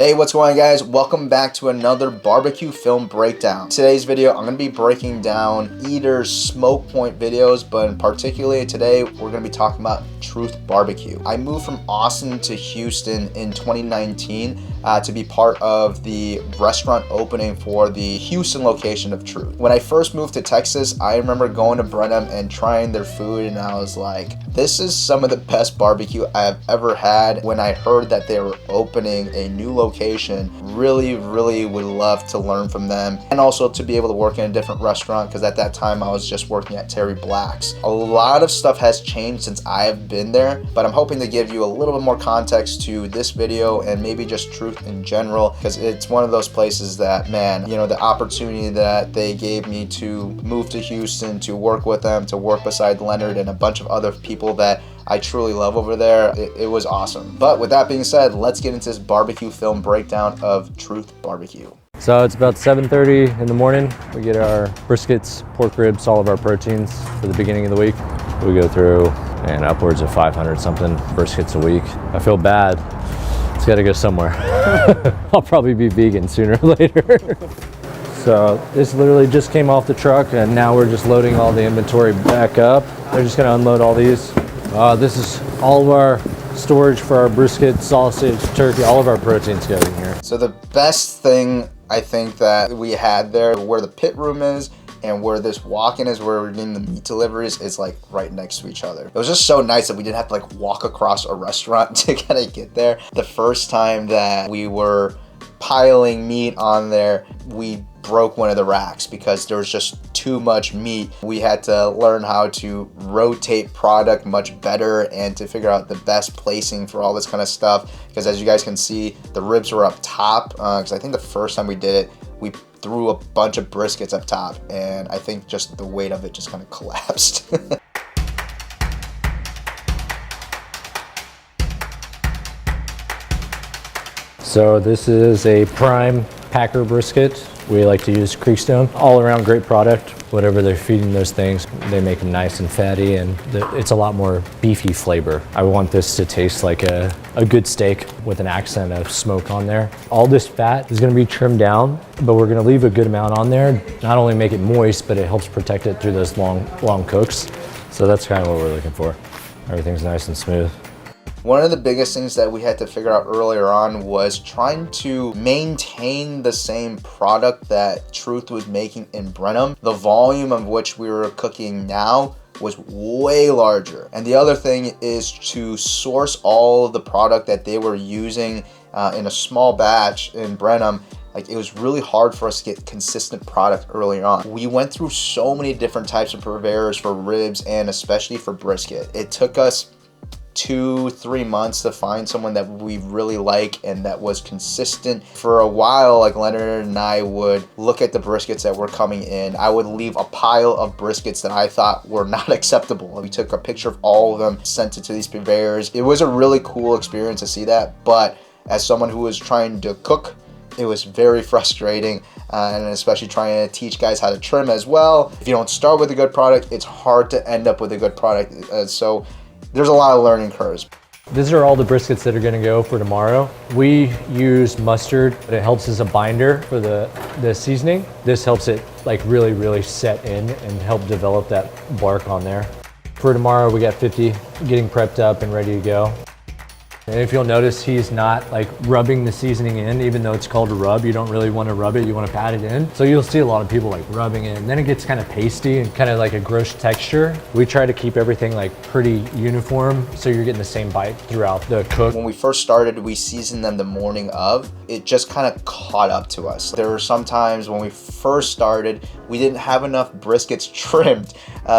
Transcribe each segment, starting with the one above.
Hey, what's going on, guys? Welcome back to another barbecue film breakdown. Today's video, I'm going to be breaking down Eater's smoke point videos, but particularly today, we're going to be talking about Truth BBQ. I moved from Austin to Houston in 2019 to be part of the restaurant opening for the Houston location of Truth. When I first moved to Texas, I remember going to Brenham and trying their food, and I was like, this is some of the best barbecue I have ever had. When I heard that they were opening a new location, really would love to learn from them, and also to be able to work in a different restaurant, because at that time I was just working at Terry Black's. A lot of stuff has changed since I have been there, but I'm hoping to give you a little bit more context to this video and maybe just Truth in general, because it's one of those places that, man, you know, the opportunity that they gave me to move to Houston, to work with them, to work beside Leonard and a bunch of other people that I truly love over there, it was awesome. But with that being said, let's get into this barbecue film breakdown of Truth BBQ. So it's about 7:30 in the morning. We get our briskets, pork ribs, all of our proteins for the beginning of the week. We go through and upwards of 500 something briskets a week. I feel bad. It's got to go somewhere. I'll probably be vegan sooner or later. So this literally just came off the truck, and now we're just loading all the inventory back up. They're just gonna unload all these. This is all of our storage for our brisket, sausage, turkey, all of our proteins go in here. So the best thing I think that we had there, where the pit room is and where this walk-in is, where we're getting the meat deliveries, is like right next to each other. It was just so nice that we didn't have to like walk across a restaurant to kind of get there. The first time that we were piling meat on there, we broke one of the racks because there was just too much meat. We had to learn how to rotate product much better and to figure out the best placing for all this kind of stuff, because as you guys can see, the ribs were up top, because I think the first time we did it, we threw a bunch of briskets up top, and I think just the weight of it just kind of collapsed. So this is a prime Packer brisket. We like to use Creekstone. All around great product. Whatever they're feeding those things, they make them nice and fatty, and it's a lot more beefy flavor. I want this to taste like a good steak with an accent of smoke on there. All this fat is gonna be trimmed down, but we're gonna leave a good amount on there. Not only make it moist, but it helps protect it through those long cooks. So that's kind of what we're looking for. Everything's nice and smooth. One of the biggest things that we had to figure out earlier on was trying to maintain the same product that Truth was making in Brenham. The volume of which we were cooking now was way larger. And the other thing is to source all of the product that they were using in a small batch in Brenham. Like, it was really hard for us to get consistent product early on. We went through so many different types of purveyors for ribs and especially for brisket. It took us 2-3 months to find someone that we really like and that was consistent. For a while, like, Leonard and I would look at the briskets that were coming in. I would leave a pile of briskets that I thought were not acceptable. We took a picture of all of them, sent it to these purveyors. It was a really cool experience to see that, but as someone who was trying to cook, it was very frustrating, and especially trying to teach guys how to trim as well. If you don't start with a good product, it's hard to end up with a good product. So there's a lot of learning curves. These are all the briskets that are gonna go for tomorrow. We use mustard, but it helps as a binder for the seasoning. This helps it like really set in and help develop that bark on there. For tomorrow, we got 50 getting prepped up and ready to go. And if you'll notice, he's not like rubbing the seasoning in, even though it's called a rub. You don't really want to rub it, you want to pat it in. So you'll see a lot of people like rubbing it, and then it gets kind of pasty and kind of like a gross texture. We try to keep everything like pretty uniform, so you're getting the same bite throughout the cook. When we first started, we seasoned them the morning of. It just kind of caught up to us. There were some times when we first started, we didn't have enough briskets trimmed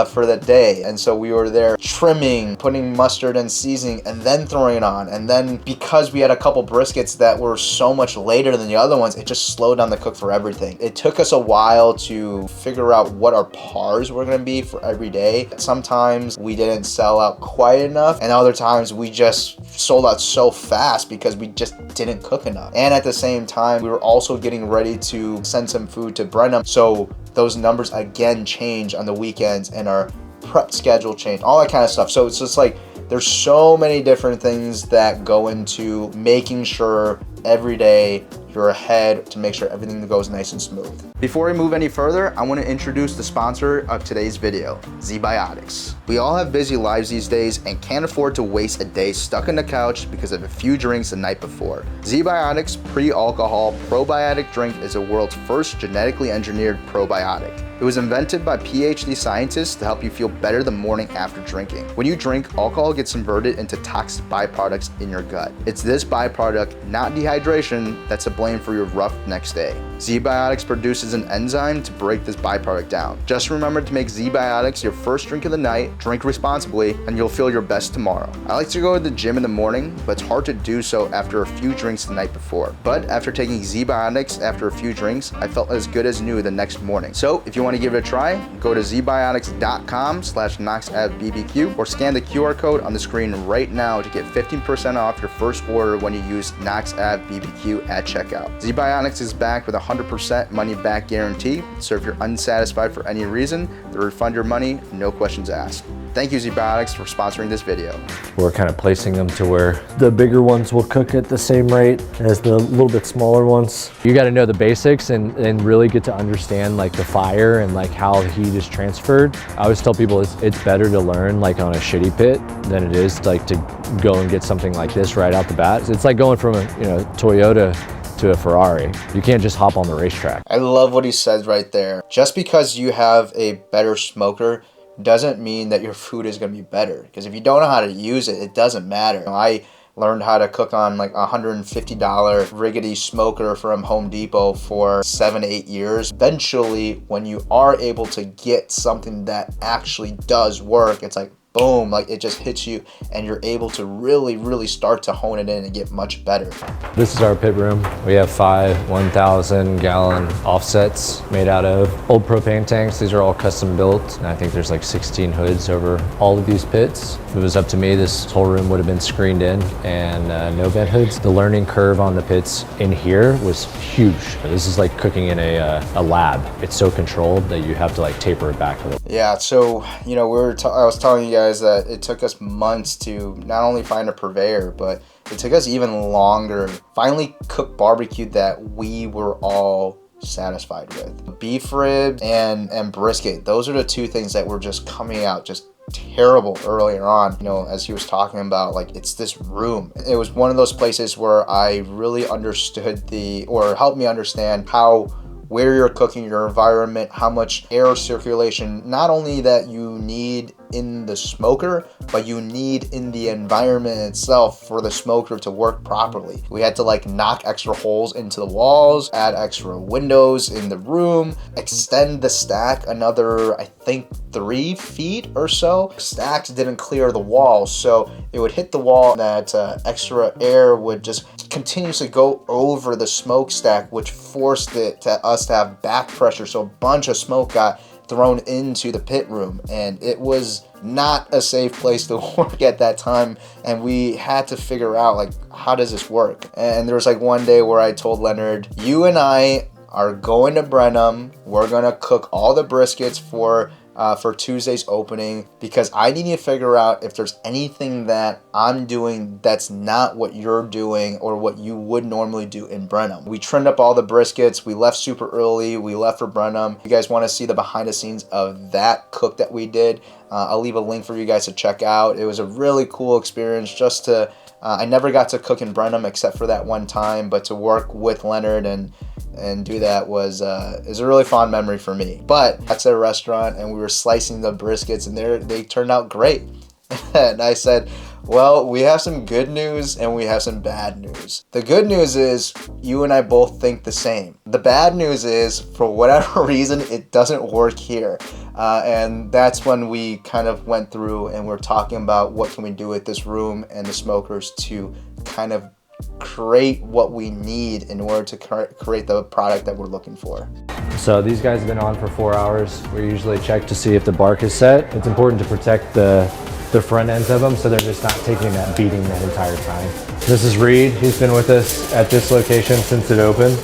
for the day. And so we were there trimming, putting mustard and seasoning, and then throwing it on. And then because we had a couple briskets that were so much later than the other ones, it just slowed down the cook for everything. It took us a while to figure out what our pars were gonna be for every day. Sometimes we didn't sell out quite enough, and other times we just sold out so fast because we just didn't cook enough. And at the same time, we were also getting ready to send some food to Brenham, so those numbers again change on the weekends, and our prep schedule changed, all that kind of stuff. So it's just like, there's so many different things that go into making sure every day you're ahead to make sure everything goes nice and smooth. Before we move any further, I want to introduce the sponsor of today's video, ZBiotics. We all have busy lives these days and can't afford to waste a day stuck on the couch because of a few drinks the night before. ZBiotics pre-alcohol probiotic drink is the world's first genetically engineered probiotic. It was invented by PhD scientists to help you feel better the morning after drinking. When you drink, alcohol gets converted into toxic byproducts in your gut. It's this byproduct, not dehydration, that's to blame for your rough next day. ZBiotics produces an enzyme to break this byproduct down. Just remember to make ZBiotics your first drink of the night, drink responsibly, and you'll feel your best tomorrow. I like to go to the gym in the morning, but it's hard to do so after a few drinks the night before. But after taking ZBiotics after a few drinks, I felt as good as new the next morning. So if you want to give it a try, go to zbiotics.com/Knox Ave BBQ or scan the QR code on the screen right now to get 15% off your first order when you use Knox Ave BBQ at checkout. ZBiotics is backed with a 100% money back guarantee, so if you're unsatisfied for any reason, they'll refund your money, no questions asked. Thank you, ZBiotics, for sponsoring this video. We're kind of placing them to where the bigger ones will cook at the same rate as the little bit smaller ones. You got to know the basics and really get to understand like the fire and like how the heat is transferred. I always tell people it's better to learn like on a shitty pit than it is like to go and get something like this right out the bat. It's like going from a Toyota to a Ferrari. You can't just hop on the racetrack. I love what he said right there. Just because you have a better smoker doesn't mean that your food is going to be better, because if you don't know how to use it, it doesn't matter. I learned how to cook on like a $150 rickety smoker from Home Depot for 7 to 8 years. Eventually, when you are able to get something that actually does work, it's like boom, like it just hits you and you're able to really start to hone it in and get much better. This is our pit room. We have 5 1,000 gallon offsets made out of old propane tanks. These are all custom built, and I think there's like 16 hoods over all of these pits. If it was up to me, this whole room would have been screened in and no vent hoods. The learning curve on the pits in here was huge. This is like cooking in a lab. It's so controlled that you have to like taper it back a little. Yeah, so I was telling you guys that it took us months to not only find a purveyor, but it took us even longer finally cook barbecue that we were all satisfied with. Beef ribs and brisket, those are the two things that were just coming out just terrible earlier on. As he was talking about, like, it's this room. It was one of those places where I really understood helped me understand where you're cooking, your environment, how much air circulation, not only that you need in the smoker, but you need in the environment itself for the smoker to work properly. We had to like knock extra holes into the walls, add extra windows in the room, extend the stack another, I think, 3 feet or so. Stacks didn't clear the wall, so it would hit the wall, and that extra air would just continuously go over the smokestack, which forced us to have back pressure, so a bunch of smoke got thrown into the pit room, and it was not a safe place to work at that time, and we had to figure out like, how does this work? And there was like one day where I told Leonard, you and I are going to Brenham, we're gonna cook all the briskets for Tuesday's opening, because I need to figure out if there's anything that I'm doing that's not what you're doing or what you would normally do in Brenham. We trimmed up all the briskets. We left super early. We left for Brenham. If you guys want to see the behind the scenes of that cook that we did, I'll leave a link for you guys to check out. It was a really cool experience just to, I never got to cook in Brenham except for that one time, but to work with Leonard and do that is a really fond memory for me. But that's a restaurant, and we were slicing the briskets, and they turned out great. And I said, well, we have some good news and we have some bad news. The good news is you and I both think the same. The bad news is, for whatever reason, it doesn't work here. And that's when we kind of went through and we're talking about what can we do with this room and the smokers to kind of create what we need in order to create the product that we're looking for. So these guys have been on for 4 hours. We usually check to see if the bark is set. It's important to protect the front ends of them so they're just not taking that beating that entire time. This is Reed. He's been with us at this location since it opened.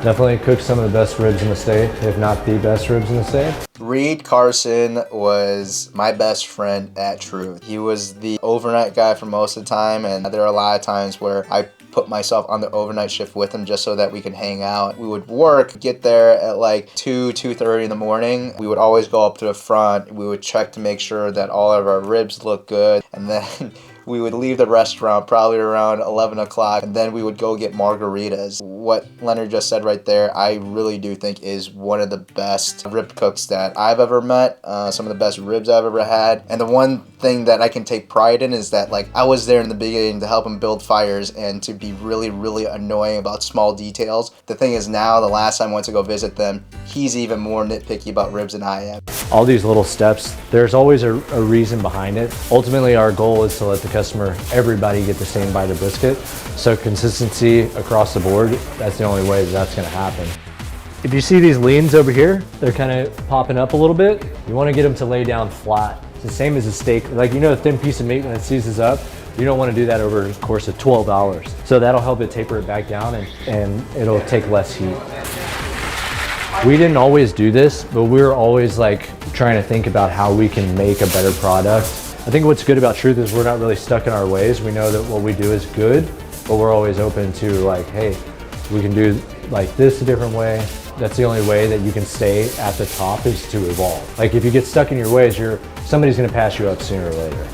Definitely cooks some of the best ribs in the state, if not the best ribs in the state. Reed Carson was my best friend at Truth. He was the overnight guy for most of the time, and there are a lot of times where I put myself on the overnight shift with him just so that we can hang out. We would work, get there at like 2:30 in the morning. We would always go up to the front. We would check to make sure that all of our ribs look good, and then we would leave the restaurant probably around 11 o'clock, and then we would go get margaritas. What Leonard just said right there, I really do think is one of the best rib cooks that I've ever met, some of the best ribs I've ever had. And the one thing that I can take pride in is that, like, I was there in the beginning to help him build fires and to be really, really annoying about small details. The thing is now, the last time I went to go visit them, he's even more nitpicky about ribs than I am. All these little steps, there's always a reason behind it. Ultimately, our goal is to let the customer, everybody get the same bite of brisket. So consistency across the board, that's the only way that's gonna happen. If you see these leans over here, they're kind of popping up a little bit. You wanna get them to lay down flat. It's the same as a steak. Like, you know, a thin piece of meat when it seizes up, you don't wanna do that over the course of 12 hours. So that'll help it taper it back down and it'll take less heat. We didn't always do this, but we were always like trying to think about how we can make a better product. I think what's good about Truth is we're not really stuck in our ways. We know that what we do is good, but we're always open to like, hey, we can do like this a different way. That's the only way that you can stay at the top is to evolve. Like if you get stuck in your ways, somebody's gonna pass you up sooner or later.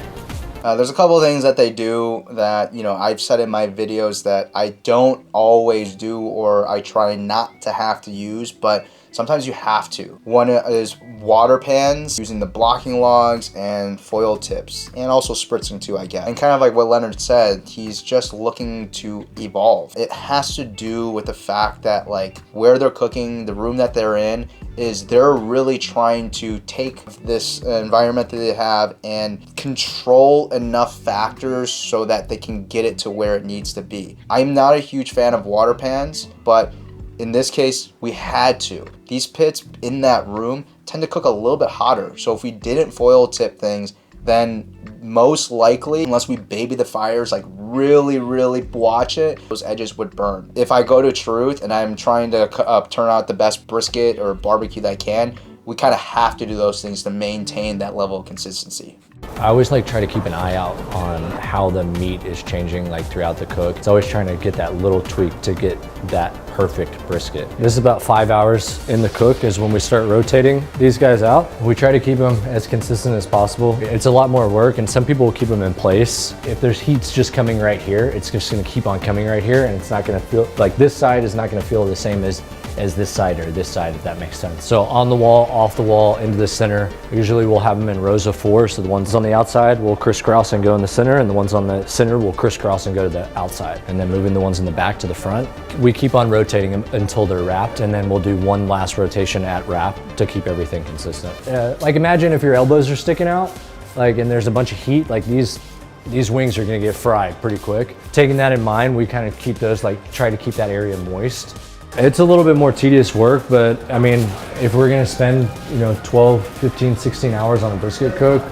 There's a couple of things that they do that, you know, I've said in my videos that I don't always do or I try not to have to use, but sometimes you have to. One is water pans, using the blocking logs and foil tips, and also spritzing too, I guess. And kind of like what Leonard said, he's just looking to evolve. It has to do with the fact that, like, where they're cooking, the room that they're in, is they're really trying to take this environment that they have and control enough factors so that they can get it to where it needs to be. I'm not a huge fan of water pans, but in this case, we had to. These pits in that room tend to cook a little bit hotter. So if we didn't foil tip things, then most likely, unless we baby the fires, like really, really watch it, those edges would burn. If I go to Truth and I'm trying to turn out the best brisket or barbecue that I can, we kind of have to do those things to maintain that level of consistency. I always like try to keep an eye out on how the meat is changing like throughout the cook. It's always trying to get that little tweak to get that perfect brisket. This is about 5 hours in the cook is when we start rotating these guys out. We try to keep them as consistent as possible. It's a lot more work and some people will keep them in place. If there's heat's just coming right here, it's just gonna keep on coming right here and it's not gonna feel, like this side is not gonna feel the same as this side or this side, if that makes sense. So on the wall, off the wall, into the center, usually we'll have them in rows of 4. So the ones on the outside will crisscross and go in the center, and the ones on the center will crisscross and go to the outside. And then moving the ones in the back to the front. We keep on rotating them until they're wrapped, and then we'll do one last rotation at wrap to keep everything consistent. Like imagine if your elbows are sticking out, like, and there's a bunch of heat, like these wings are gonna get fried pretty quick. Taking that in mind, we kind of keep those, like try to keep that area moist. It's a little bit more tedious work, but I mean, if we're gonna spend, 12, 15, 16 hours on a brisket cook,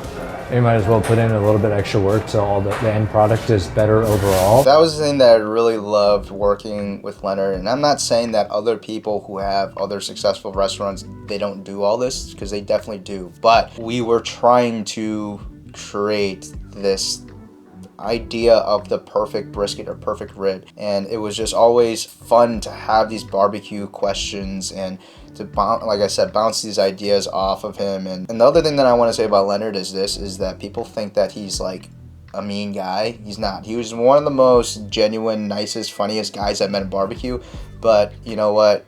you might as well put in a little bit extra work so all the end product is better overall. That was the thing that I really loved working with Leonard. And I'm not saying that other people who have other successful restaurants, they don't do all this, because they definitely do. But we were trying to create this idea of the perfect brisket or perfect rib, and it was just always fun to have these barbecue questions and to like I said, bounce these ideas off of him. And the other thing that I want to say about Leonard is that people think that he's like a mean guy. He's not. He was one of the most genuine, nicest, funniest guys I've met in barbecue, but you know what,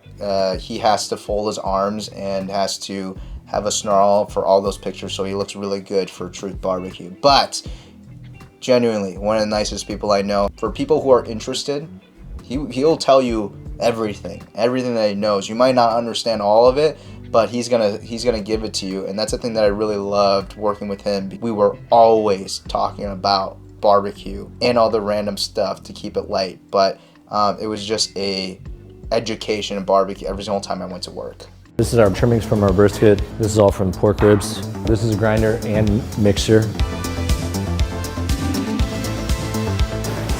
he has to fold his arms and has to have a snarl for all those pictures so he looks really good for Truth BBQ. But genuinely, one of the nicest people I know. For people who are interested, he'll tell you everything that he knows. You might not understand all of it, but he's gonna give it to you, and that's the thing that I really loved working with him. We were always talking about barbecue and all the random stuff to keep it light, but it was just a education in barbecue every single time I went to work. This is our trimmings from our brisket. This is all from pork ribs. This is a grinder and mixer.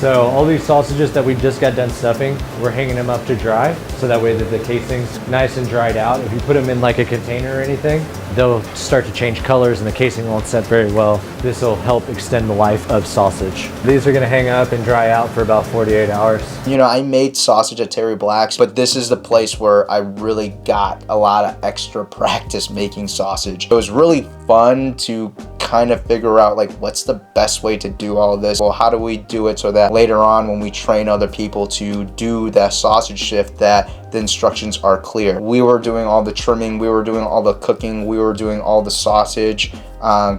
So all these sausages that we just got done stuffing, we're hanging them up to dry, so that way that the casing's nice and dried out. If you put them in like a container or anything, they'll start to change colors and the casing won't set very well. This will help extend the life of sausage. These are gonna hang up and dry out for about 48 hours. You know, I made sausage at Terry Black's, but this is the place where I really got a lot of extra practice making sausage. It was really fun to kind of figure out like what's the best way to do all this. Well, how do we do it so that later on when we train other people to do that sausage shift, that the instructions are clear. We were doing all the trimming, we were doing all the cooking, we were doing all the sausage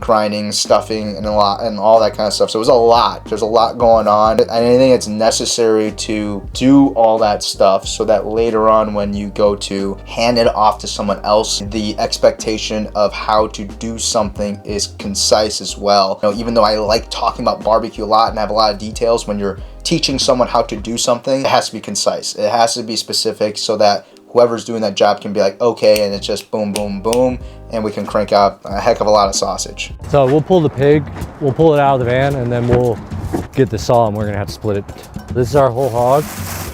grinding, stuffing, and all that kind of stuff. So it was a lot. There's a lot going on, and I think it's necessary to do all that stuff so that later on when you go to hand it off to someone else, the expectation of how to do something is concise as well. You know, even though I like talking about barbecue a lot and have a lot of details, when you're teaching someone how to do something, it has to be concise. It has to be specific so that whoever's doing that job can be like, okay, and it's just boom, boom, boom, and we can crank out a heck of a lot of sausage. So we'll pull the pig, we'll pull it out of the van, and then we'll get the saw and we're gonna have to split it. This is our whole hog.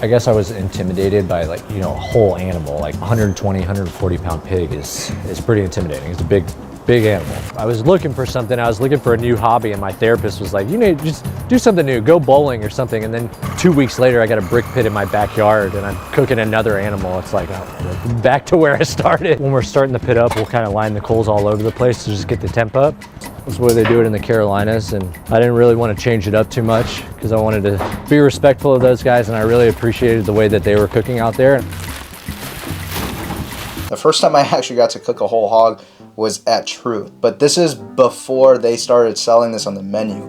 I guess I was intimidated by, like, you know, a whole animal. Like 120, 140 pound pig is pretty intimidating. It's a big animal. I was looking for something. I was looking for a new hobby, and my therapist was like, you need to just do something new, go bowling or something. And then 2 weeks later, I got a brick pit in my backyard and I'm cooking another animal. It's like, oh, back to where I started. When we're starting the pit up, we'll kind of line the coals all over the place to just get the temp up. That's the way they do it in the Carolinas, and I didn't really want to change it up too much because I wanted to be respectful of those guys, and I really appreciated the way that they were cooking out there. The first time I actually got to cook a whole hog was at Truth, but this is before they started selling this on the menu.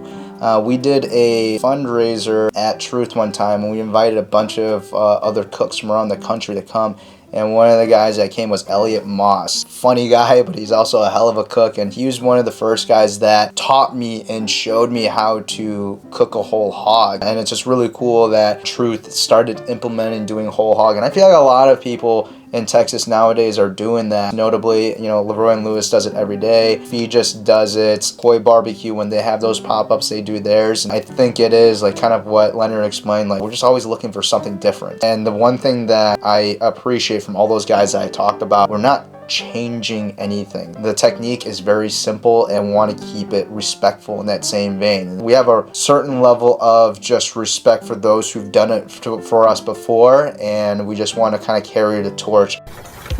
We did a fundraiser at Truth one time, and we invited a bunch of other cooks from around the country to come. And one of the guys that came was Elliot Moss. Funny guy, but he's also a hell of a cook. And he was one of the first guys that taught me and showed me how to cook a whole hog. And it's just really cool that Truth started implementing doing whole hog. And I feel like a lot of people in Texas nowadays are doing that. Notably, you know, Leroy and Lewis does it every day. Fee just does it. Koi Barbecue, when they have those pop-ups, they do theirs. And I think it is like kind of what Leonard explained, like we're just always looking for something different. And the one thing that I appreciate from all those guys that I talked about, we're not changing anything. The technique is very simple and want to keep it respectful in that same vein. We have a certain level of just respect for those who've done it for us before, and we just want to kind of carry the torch.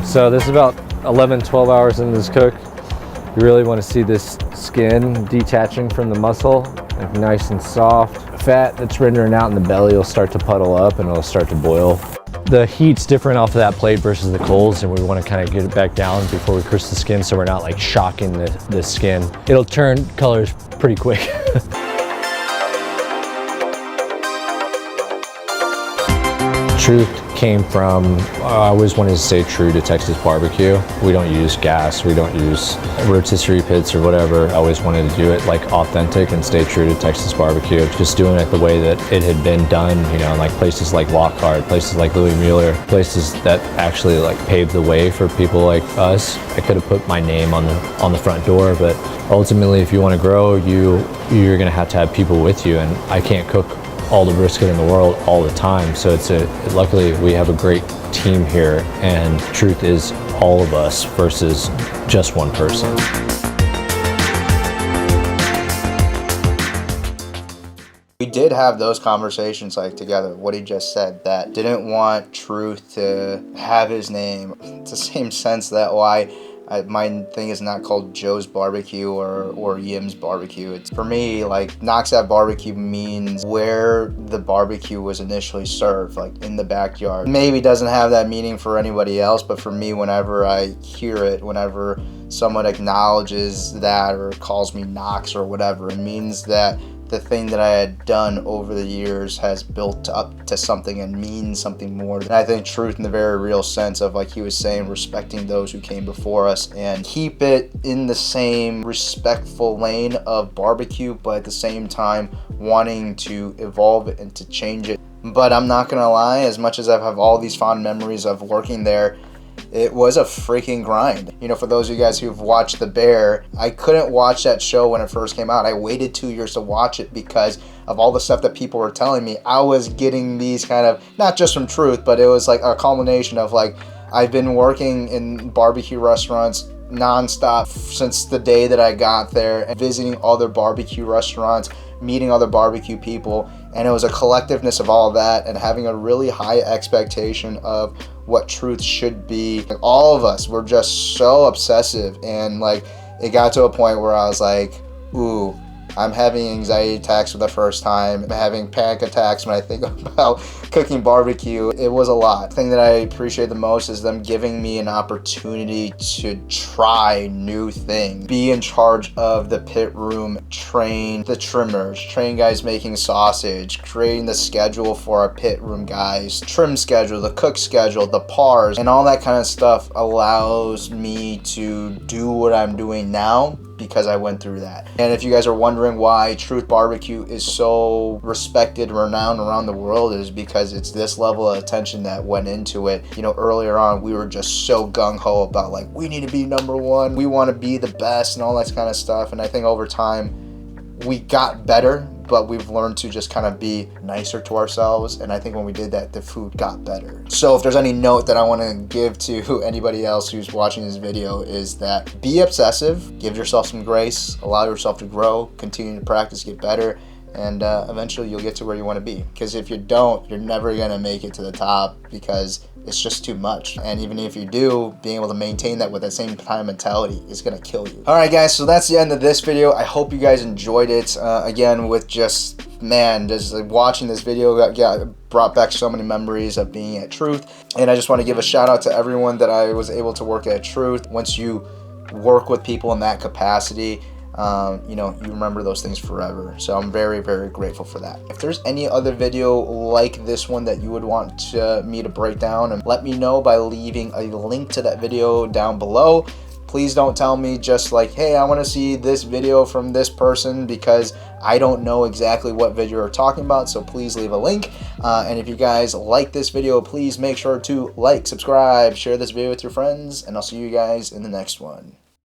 So this is about 11-12 hours into this cook. You really want to see this skin detaching from the muscle, like nice and soft. Fat that's rendering out in the belly will start to puddle up and it'll start to boil. The heat's different off of that plate versus the coals, and we want to kind of get it back down before we crisp the skin so we're not like shocking the skin. It'll turn colors pretty quick. Truth came from, I always wanted to stay true to Texas barbecue. We don't use gas, we don't use rotisserie pits or whatever. I always wanted to do it like authentic and stay true to Texas barbecue. Just doing it the way that it had been done, you know, in like places like Lockhart, places like Louis Mueller, places that actually like paved the way for people like us. I could have put my name on the front door, but ultimately if you want to grow, you're gonna have to have people with you, and I can't cook all the brisket in the world all the time. So luckily we have a great team here, and Truth is all of us versus just one person. We did have those conversations like together, what he just said, that didn't want Truth to have his name. It's the same sense that why my thing is not called Joe's Barbecue or Yim's Barbecue. It's, for me, like Knox Ave BBQ means where the barbecue was initially served, like in the backyard. Maybe doesn't have that meaning for anybody else, but for me, whenever I hear it, whenever someone acknowledges that or calls me Knox or whatever, it means that the thing that I had done over the years has built up to something and means something more. And I think Truth, in the very real sense of, like he was saying, respecting those who came before us and keep it in the same respectful lane of barbecue, but at the same time wanting to evolve it and to change it. But I'm not gonna lie, as much as I have all these fond memories of working there, it was a freaking grind. You know, for those of you guys who've watched The Bear, I couldn't watch that show when it first came out. I waited 2 years to watch it because of all the stuff that people were telling me. I was getting these kind of, not just from Truth, but it was like a culmination of like, I've been working in barbecue restaurants nonstop since the day that I got there, and visiting other barbecue restaurants, meeting other barbecue people, and it was a collectiveness of all of that, and having a really high expectation of what Truth should be. Like, all of us were just so obsessive, and like it got to a point where I was like, ooh, I'm having anxiety attacks for the first time. I'm having panic attacks when I think about cooking barbecue. It was a lot. The thing that I appreciate the most is them giving me an opportunity to try new things. Be in charge of the pit room, train the trimmers, train guys making sausage, creating the schedule for our pit room guys, trim schedule, the cook schedule, the pars, and all that kind of stuff allows me to do what I'm doing now because I went through that. And if you guys are wondering why Truth BBQ is so respected and renowned around the world, is because it's this level of attention that went into it. You know, earlier on, we were just so gung-ho about like, we need to be number one, we want to be the best and all that kind of stuff. And I think over time, we got better, but we've learned to just kind of be nicer to ourselves. And I think when we did that, the food got better. So if there's any note that I want to give to anybody else who's watching this video, is that be obsessive, give yourself some grace, allow yourself to grow, continue to practice, get better, and eventually you'll get to where you want to be. Because if you don't, you're never going to make it to the top, because it's just too much. And even if you do, being able to maintain that with that same kind of mentality is gonna kill you. All right, guys, so that's the end of this video. I hope you guys enjoyed it. Again, with just, man, just like watching this video brought back so many memories of being at Truth. And I just want to give a shout out to everyone that I was able to work at Truth. Once you work with people in that capacity, you know, you remember those things forever. So I'm very, very grateful for that. If there's any other video like this one that you would want me to break down, and let me know by leaving a link to that video down below. Please don't tell me just like, hey, I want to see this video from this person, because I don't know exactly what video you're talking about. So please leave a link. And if you guys like this video, please make sure to like, subscribe, share this video with your friends, and I'll see you guys in the next one.